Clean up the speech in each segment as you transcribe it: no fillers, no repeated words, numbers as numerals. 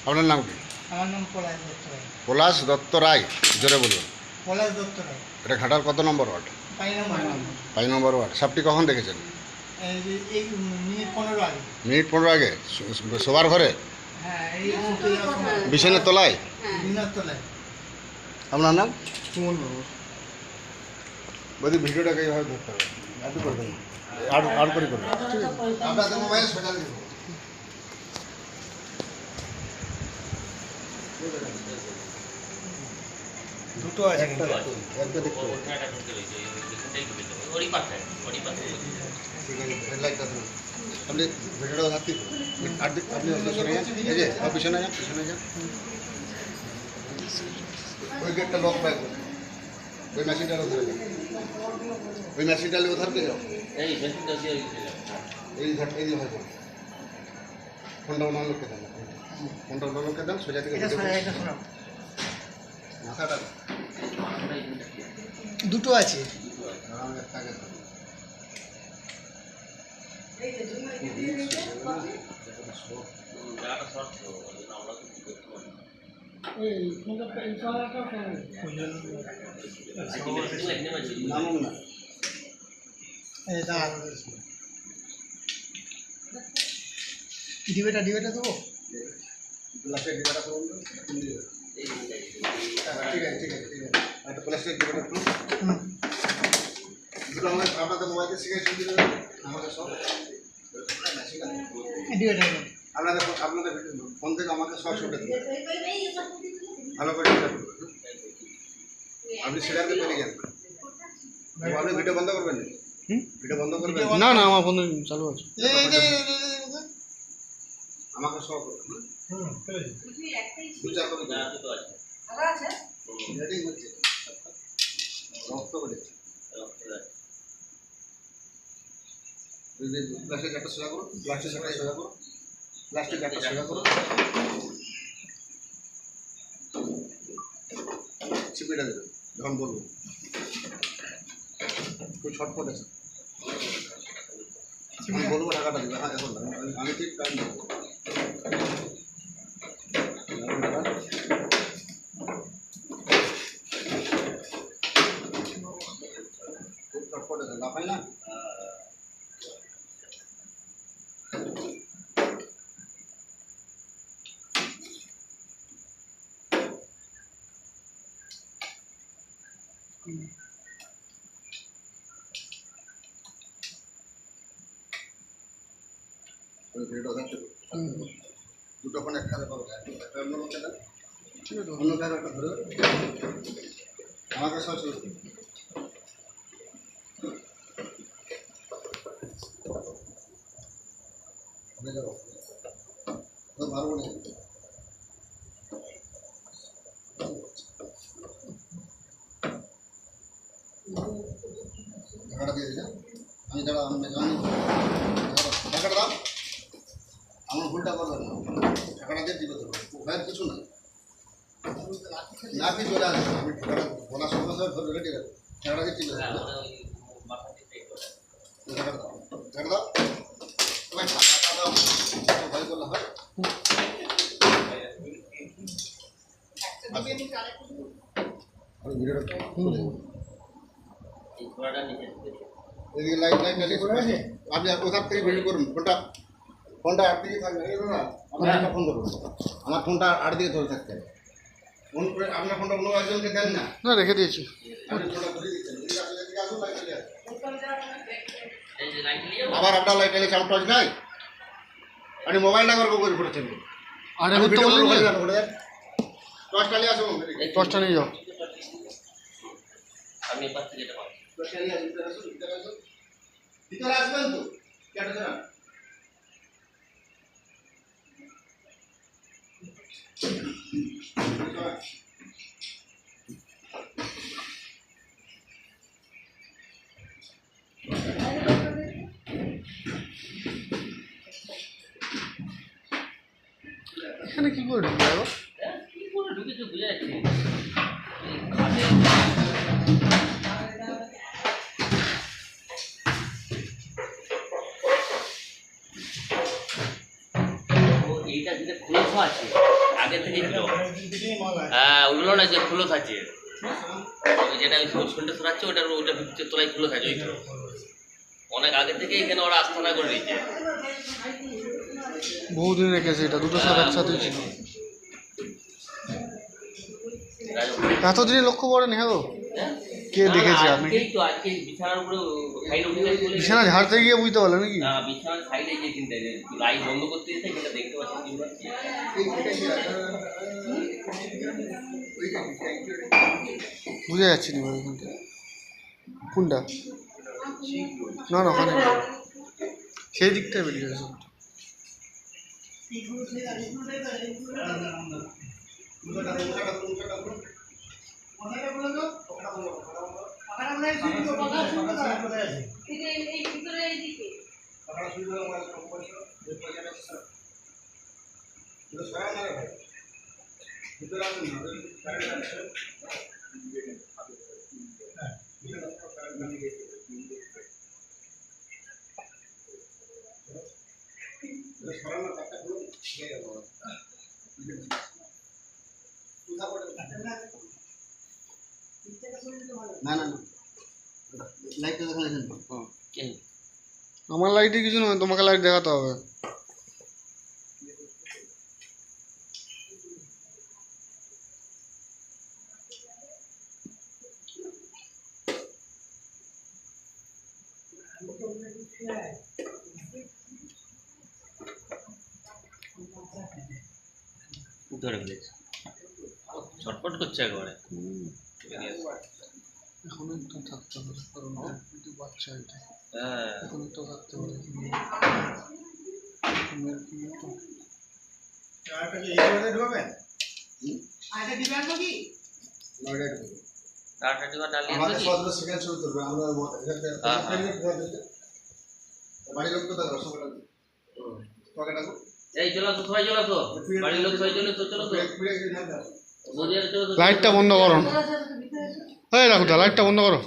আপনার নাম কি? আমার নাম পলাশ দত্ত রায়। পলাশ দত্ত রায়, জোরে বলুন। পলাশ দত্ত রায়, এটা ঘাটার কত নম্বর ওয়ার্ড? 5 নম্বর। 5 নম্বর ওয়ার্ড। সাপটি কখন দেখেছেন? এই মিনিট 15 আগে। মিনিট 15 আগে। শোবার ঘরে, হ্যাঁ, এই শুতে যাওয়ার সময় বিছানের তলায়। বিনার তলায়। আপনার নাম? সুমন বাবু। বলছি ভিডিওটাকে এইভাবে ধরতে হবে, একটু করে দেন, আর করে করুন। আপনাদের মোবাইল সোজা দিব। দুটো আছে কিন্তু। একটা দেখতে হবে। ঠিক আছে, হেডলাইটটা ধরুন। আপনি ভিডিওটা রাখতে আপনি পিছনে যান, এই যে পিছনে যান, পিছনে যান। ওই গেটটা লক পাই করুন, ওই মেশিনটা ধরে যান, ওই মেশিনটা নিয়ে ওধার দিয়ে যাও, এই ধার এই হয় করুন। ফোনটা ওনার লোককে দেন, ফোনটা ওনার লোককে দেন, সোজা থেকে এটা সরা, এটা সরা। মাথাটা দুটো আছে। নামুন না। ডিবেটা দেবো। প্লাস্টিক ডিবাটা করুন তো, ঠিক আছে ঠিক আছে ঠিক আছে। একটা প্লাস্টিক ডিবাটা করুন। দুটো আমার আপনাদের মোবাইলে শিখেছি আমাদের সব ডিবেটা আপনাদের ফোন থেকে আমাকে সব শুটে দিন, ভালো করে এটা করবেন। আপনি সিরিয়ালকে পেরে যান, আপনি ভিডিও বন্ধ করবেন না? ভিডিও বন্ধ করবেন না না, আমার ফোন চালু আছে। আমাকে সব করবেন। বিচার করবেন রেডি হচ্ছে রক্ত করে প্লাস্টিক একটা সোজা করুন, প্লাস্টিক একটা সোজা করুন, প্লাস্টিক একটা সোজা করুন, চিপিটা দেবেন যখন বলবো। খুব ছটপট আছে, আমি বলবো টাকাটা দেবে। হ্যাঁ এখন আমি ঠিক টাইম দেবো। খুব ছটপট আছে, লাফাই না। দুটো ফোন একসাথে পাবো, একটা অন্য লোকে দেন, অন্য কারো একটা ধরে আমাকে সব শুরু করুন। ভালো মনে টাকাটা দিয়ে দিলাম আমি, যারা আমি জানি টাকাটা দাও, আমার ভুলটা করবেন না, টাকাটা দিয়ে দিবে তো ভয়ের কিছু না, না কি চলে আসবে। আমি টাকাটা বলার সময় ধরে রেডি রাখবো, টাকাটা দিয়ে ঠিক আছে। টাকাটা দাও, টাকাটা দাও, তোমার টাকাটা দাও, ভয় করলে হয়। এদিকে লাইট লাইট আছে, আপনি ওখান থেকে ভিডিও করুন। ফোনটা আট দিকে থাকবে, আমার একটা ফোন ধরুন, আমার ফোনটা আট দিকে ধরে থাকতে হবে। ফোন করে আপনার ফোনটা অন্য একজনকে দেন না, না রেখে দিয়েছি। আপনি ফোনটা ঘুরিয়ে দিচ্ছেন, এদিকে আসুন, লাইট চলে আসুন। আবার আপনার লাইট এলে চাপ টচ নাই, আপনি মোবাইলটা করবো করে পড়েছেন, আর ভিডিও টচটা নিয়ে আসুন, টসটা নিয়ে যাও। আমি পাচ্ছি যেটা পাচ্ছি টচটা নিয়ে আসুন, ভিতরে আসুন, ভিতরে আসুন, ভিতরে আসবেন তো কেটে দেন। এখানে কি করে ঢুকবে আবার? কি করে ঢুকেছে বুঝে যাচ্ছে এইটা যেটা খোলস আছে আগে থেকে ছিল। হ্যাঁ ওগুলো না যে খোলস আছে ওই যেটা ওই শোলটা সরাচ্ছে ওটা ভিতরে তলায় খোলস আছে ওই তো অনেক আগে থেকে এখানে ওরা আস্থানা করে নিয়েছে। বহুদিন রেখেছে এটা, দুটো সব একসাথেই ছিল। এতদিনে লক্ষ্য করেন? হ্যাঁ গো, কে দেখেছে আপনি? আজকেই তো আজকে বিছানার উপরে সাইডে উঠে চলে বিছানা ঝাড়তে গিয়ে বুঝতে পারলেন নাকি? না বিছানার সাইডে যে চিন্তা যে লাইট বন্ধ করতে দিতে সেটা দেখতে পাচ্ছি চিন্তা বুঝে যাচ্ছে না ওখান থেকে কোনটা। না না ওখানে সেই দিকটাই বেরিয়ে গেছে। না না না লাইটটা দেখালেন আমার লাইটে কিছু নয়, তোমাকে লাইট দেখাতে হবে। ধরে ফেলেছে ছটফট করছে একেবারে। এখন একটু থাকতে হবে, কারণ একটু বাচ্চা এটা। হ্যাঁ এখন একটু থাকতে হবে। তাড়াতাড়ি বা ডালিয়ে আমাদের দিবি? 17 সেকেন্ড শুরু করবে আমরা বাড়ির লোক তো দাদা রসগোল্লা তোকে ডাকো এই চলো তো সবাই চলো তো বাড়ির লোক সবাই চলো তো চলো তো বৌদিরা চলো তো। লাইটটা বন্ধ করো না, এই রাখো, লাইটটা বন্ধ করো।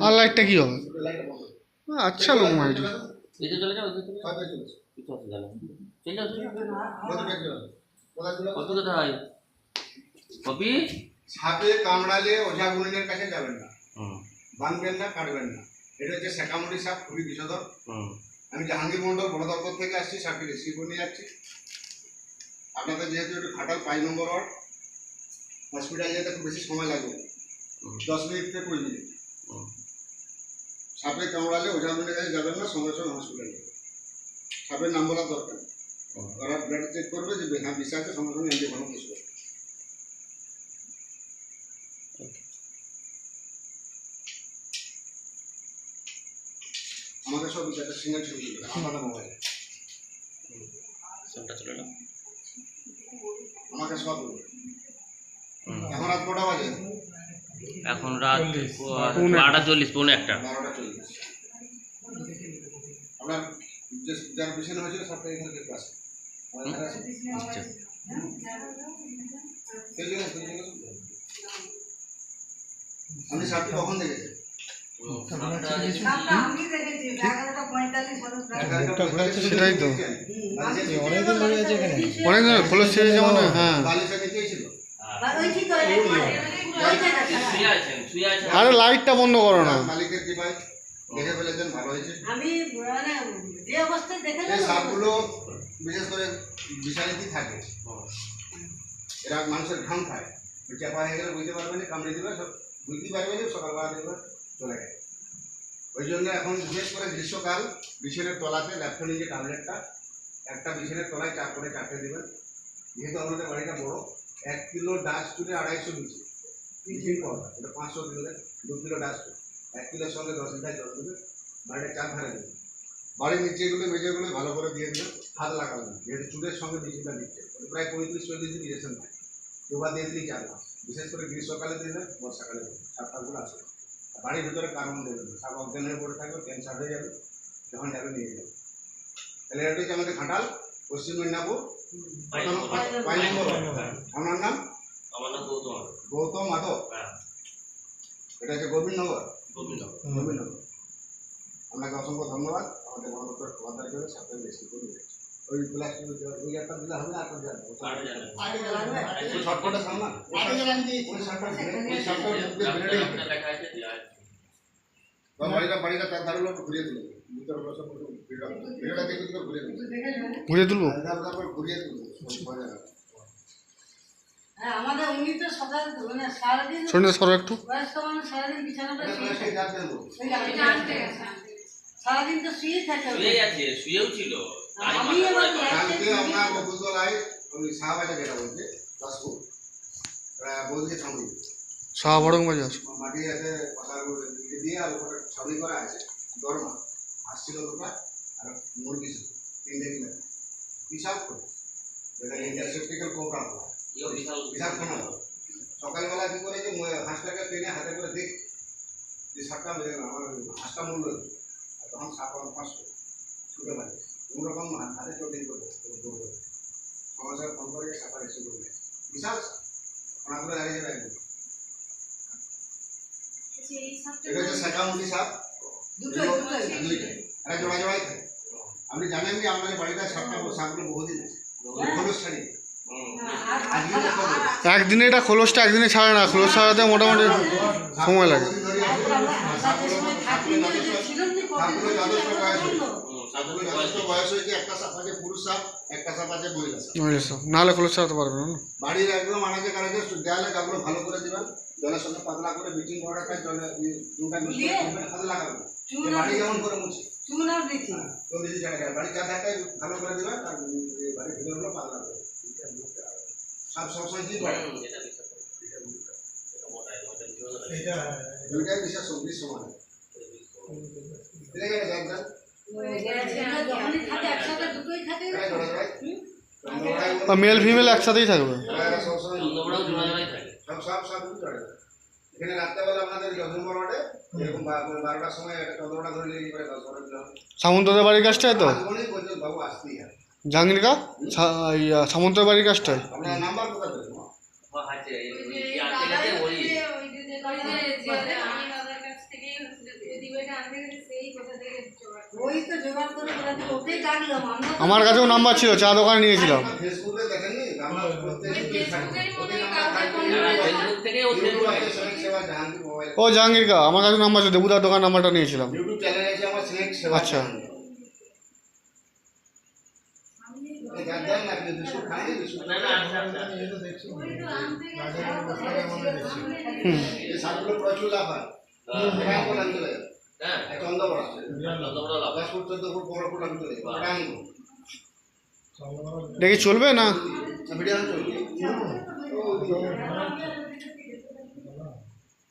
আর লাইটটা কি হবে? আচ্ছা লোক মাইটি এসে চলে যাও এসে চলে যাও সবাই চলে কিছু অসুবিধা নেই চলে যাও চলে যাও। বন্ধ করে দাও বলা দিল কত কোথায় কপি? সাপে কামড়ালে ওঝা গুণিনের কাছে যাবেন না, হুম বাঁধবেন না, কাটবেন না। এটা হচ্ছে শেখামুড়ি সাপ, খুবই বিষধর। হুম আমি জাহাঙ্গীর মন্ডল বন দপ্তর থেকে আসছি, সাপটি রিসিভ করে নিয়ে যাচ্ছি। আপনাদের যেহেতু একটু খাটাল 5 নম্বর ওয়ার্ড, হসপিটাল যেতে খুব বেশি সময় লাগবে, 10 মিনিট থেকে 20 মিনিট। সাপে কামড়ালে ওঝা গুণিনের কাছে যাবেন না, সঙ্গে সঙ্গে হসপিটালে যাবেন। সাপের নাম বলার দরকার নেই, ওরা ব্লাড চেক করবে যে হ্যাঁ বিষ আছে, সঙ্গে সঙ্গে অ্যান্টিবায়োটিক ইউজ করবে। আমাদের সব একটা সিঙ্গেল ছবি দিবে আমাদের মোবাইলে, ফোনটা চলে নাও। আমাকে সব দিবে। এখন রাত কটা বাজে? এখন রাত 12:40 পৌনে 1টা। 12:40। আপনার যে যার পিছনে হয়েছিল সবটা এখানে দেখতে আসে। আচ্ছা আপনি সাপটি কখন দেখেছেন? সেটাই তো, অনেকদিন ধরে আছে এখানে, অনেক দিন খোলস ছেড়েছে মানে। হ্যাঁ বালিশের নিচেই ছিল। শুয়ে আছেন শুয়ে আছেন। আরে লাইটটা বন্ধ করো না। মালিকের কৃপায় দেখে ফেলেছেন, ভালো হয়েছে। আমি মানে যে অবস্থায় দেখে এই সাপগুলো বিশেষ করে বিষালিতি থাকে, এরা মানুষের ঘাম খায়, চাপা হয়ে গেলে বুঝতে পারবে না, কামড়ে দিবে, সব বুঝতেই পারবে না, সকালবেলা দেখবে চলে গেছে। ওই জন্য এখন বিশেষ করে গ্রীষ্মকাল বিছানের তলাতে ল্যাপথনিক যে ট্যাবলেটটা একটা বিছানের তলায় 4 করে 4টে দেবেন। যেহেতু আমাদের বাড়িটা বড়, 1 কিলো ডাস্ট তুলে 250 বিছি টিফিন পাওয়া, এটা 500 কিলো, 2 কিলো ডাস্ট 1 কিলোর সঙ্গে 10 লিটার জল দেবে, বাড়িটা 4 ধারে দেবে। বাড়ির নিচেগুলো মেঝেগুলো ভালো করে দিয়ে দেবেন, হাত লাগাবেন না, যেহেতু চুলের সঙ্গে বিচিটা দিচ্ছে, প্রায় 35-40 দিন ইনজেকশন হয়, দুবার দিয়ে দিলেই 4 মাস। বিশেষ করে গ্রীষ্মকালে দিলে, বর্ষাকালে দিলে সাপটাগুলো আসবে। বাড়ির ভিতরে কারণ দেবেন না, সাপ অজ্ঞান হয়ে পড়ে থাকবে, ক্যান্সার হয়ে যাবে, যখন যাবে নিয়ে যাবে। তাহলে এটা হচ্ছে আমাদের ঘাটাল, পশ্চিম মেদিনীপুর 5 নম্বর। আপনার নাম? আমার নাম গৌতম। গৌতম মাধব। হ্যাঁ এটা হচ্ছে গোবিন্দনগর। গোবিন্দনগর। গোবিন্দনগর। আপনাকে অসংখ্য ধন্যবাদ আমাদের বন দপ্তরের খবরদারি করে সাপের রেস্কিউ করে দিয়েছি। ওই প্লাস্টিক ওই একটা দিলে হবে না, আপনার যাবে আরো জানা। ওই শর্টকাটের সামনে ওই শর্টকাট আপনার লেখা আছে যে বাড়িটা তার ধারগুলো একটু ঘুরিয়ে দিল ভিতরে বসে ভিডিওটা দেখে দিলে ঘুরিয়ে দিল ঘুরে তুলবো? তারপর ঘুরিয়ে দিল মজা হবে। হ্যাঁ, আমাদের উনি তো সকাল মানে সারাদিন শোনে সরো একটু। বয়স্ক মানুষ সারাদিন বিছানাটা এটা শুয়ে প্লাস্টিক থাকে। গাছ দেবো সারাদিন তো শুয়ে থাকে শুয়ে আছে, শুয়েও ছিল। তারই আমি মাথা এবার ঘোরায় পড়ে। কালকে আমরা বকুলতলায় ওই শাহবাজা যেটা বলছে দাসপুর বৌদিকে ছাউনি শাহ বড়ং বাজার। মাটি আছে পাতার দিয়ে আর ওপরে ছাউনি করা আছে দরমা আসছিল দুটা আর মুরগি ছিল 3 কিলো বিশাল করে এটা ইন্টারসেপ্টিক্যাল প্রোগ্রাম ইও বিশাল বিশাল খানা সকালবেলা কি করে যে হাঁসটাকে টেনে হাতে করে দেখ যে সাপটা আমার হাঁসটা মূল্য আর তখন সাপ আমার 500 ছুটে পারে কোনোরকম হাতে চটিং করে সমাজের ফোন করে সাপার এসে করে বিশাল ওনাগুলো দাঁড়িয়ে যাবে একদম এটা হচ্ছে শাখামুখী সাপ দুটোই দুইটাই আর জোড়া জোড়াই থাকে আপনি জানেন যে আমাদের বাড়িতে সাপগুলো বহুদিন আছে খোলস ছাড়িয়ে আজকে তো খবর। একদিনে এটা খোলসটা একদিনে ছাড়ে না, খোলস ছাড়াতে মোটামুটি সময় লাগে। বহুদিন ধরে আছে। সাপগুলো যথেষ্ট বয়স হয়েছে। সাপগুলো যথেষ্ট বয়স হয়েছে, একটা সাপ আছে পুরুষ সাপ, একটা সাপ আছে মহিলা সাপ। নাহলে খোলস ছাড়াতে পারবে না। বাড়ির একদম আনাজে কানাজে দেয়ালে গাছগুলো ভালো করে দিবেন, জলের সঙ্গে পাতলা করে ব্লিচিং পাউডারটা জলে চুনটা মিশিয়ে হাতে লাগাবেন। বাড়ি যেমন করে মুছি চুনাও দিচ্ছি তো বেশি জায়গা বাড়ি চারটায় ভালো করে দিবেন আর বাড়ির ভিতরগুলো পাতলা করে সাপ সবসময় কি করে এটা বিশাল। এটা মোটা, এটা বিশাল। দুইটাই বিশেষ সবজির সমান ঠিক আছে একদম যখনই থাকে একসাথে দুটোই থাকে মেল ফিমেল একসাথেই থাকবে। সবসময় চন্দ্রবড়াও জোড়া জোড়াই থাকে। সব এখানে রাত্রেবেলা আমাদের যজনপুর রোডে এরকম 12টার সময় একটা চন্দ্রটা ধরে নিয়ে করে 10-12 কিলোমিটার সামন্তদের বাড়ির কাজটাই তো, আসবনি বলছে বাবু আসতেই হবে জাহাঙ্গীর কা সামন্তদের বাড়ির কাজটাই। আপনার নাম্বার কোথায় পেলেন আছে এই আনতে গেছে ওই ওই তো জোগাড় করে বলে দিল, ওকেই ডাকলাম আমরা তো- আমার কাছেও নাম্বার ছিল, চা দোকানে নিয়েছিলাম। ফেসবুকে দেখেননি আমরা প্রত্যেকদিন ফেসবুক থেকে ও ফেসবুক সেবা জাহাঙ্গীর মোবাইল ও জাহাঙ্গীর কা, আমার কাছে নাম্বার ছিল, দেবুদার দোকান নাম্বারটা নিয়েছিলাম। ইউটিউব চ্যানেল আছে আমার সিলেক্ট সেবা আচ্ছা। এই জানতেন না আপনি বিস্কুট খান বিস্কুট না না আচ্ছা আচ্ছা এই সাপগুলো প্রচুর লাভ হয় এটা কোন অঞ্চলে হ্যাঁ চন্দ্রবড়া চন্দ্রবড়া লাভ 10 ফুট 14 ফুট 15 ফুট অঞ্চলে এটা আনবো দেখি চলবে না? ভিডিও চলবে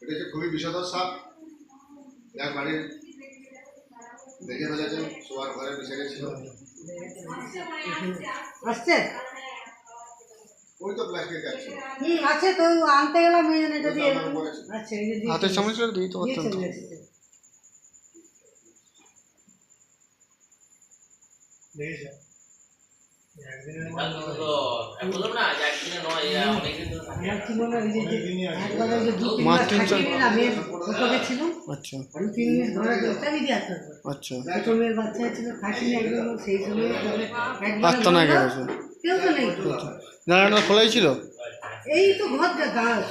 এটা হচ্ছে খুবই বিষধর সাপ এক বাড়ির দেখে ফেলেছেন শোয়ার ঘরে বসে গেছিল আসছে ওই তো প্লাস্টিক আছে আছে তো আনতে গেলাম ওই জন্য যদি আমার বলেছে আচ্ছা এই যে দিয়ে- হাতের সামনে ছিল, দিই তো দিয়ে পারতাম তো। চলে এসেছে। বললাম না যে একদিনে নয় অনেকদিন ধরে থাকে আমার কি মনে হয় ওই যে একবার ওই যে 2-3 মাস মাস তিন চার- থাকিনি না, মেয়ের ছোটকে ছিল আচ্ছা আমি 3 মিনিট ঘরে চাবি দিয়ে আসতে পারবো। আচ্ছা, ছোট মেয়ের বাচ্চা ছিল থাকিনি একদম সেই সময় একবার পারতো না গেছে, কেউ তো নেই তো। জানালাটা খোলাই ছিল। এই তো ঘর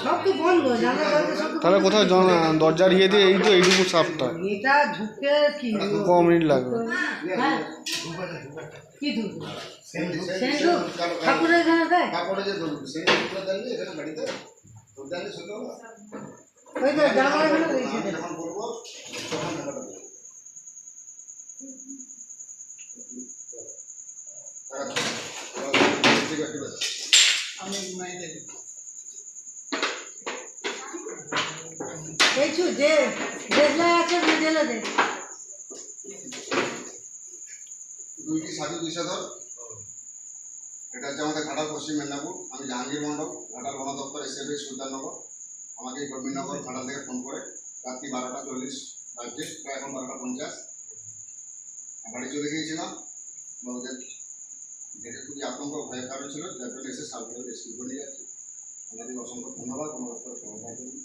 সব তো বন্ধ, জানলা দরজা সব তো তাহলে বন্ধ। কোথায় দরজার ইয়ে দিয়ে এই তো এইটুকু সাপটা এটা ঢুকে কি 2 মিনিট লাগবে। হ্যাঁ কি ঢুকবে সেন্টু ঠাকুরের এখানে দেয় কাপড়ে যে ধরুন সেই দুটো দেননি এখানে বাড়িতে ধরে দেননি সত্যি বলো ওই তো জানলা এখানে রয়েছে আমি যখন করবো তখন টাকাটা দেবো দেখছো যে দেশলা আছে বুঝেলে দে দুইটি সাধু বিষধর এটা হচ্ছে আমাদের ঘাটাল পশ্চিম মেদিনীপুর আমি জাহাঙ্গীর মণ্ডল ঘাটাল বন দপ্তর এসএবি সুলতাননগর আমাকে এই কর্মীনগর ঘাটাল থেকে ফোন করে রাত্রি 12:40 বাজছে প্রায় এখন 12:50 বাড়ি চলে গিয়েছিলাম ওদের দেখে খুবই আতঙ্ক ভয় কারণ ছিল যার জন্য এসে সাপগুলো রেস্কিউ করে নিয়ে যাচ্ছে আমাদের অসংখ্য ধন্যবাদ কোনো রকম সহযোগিতা করুন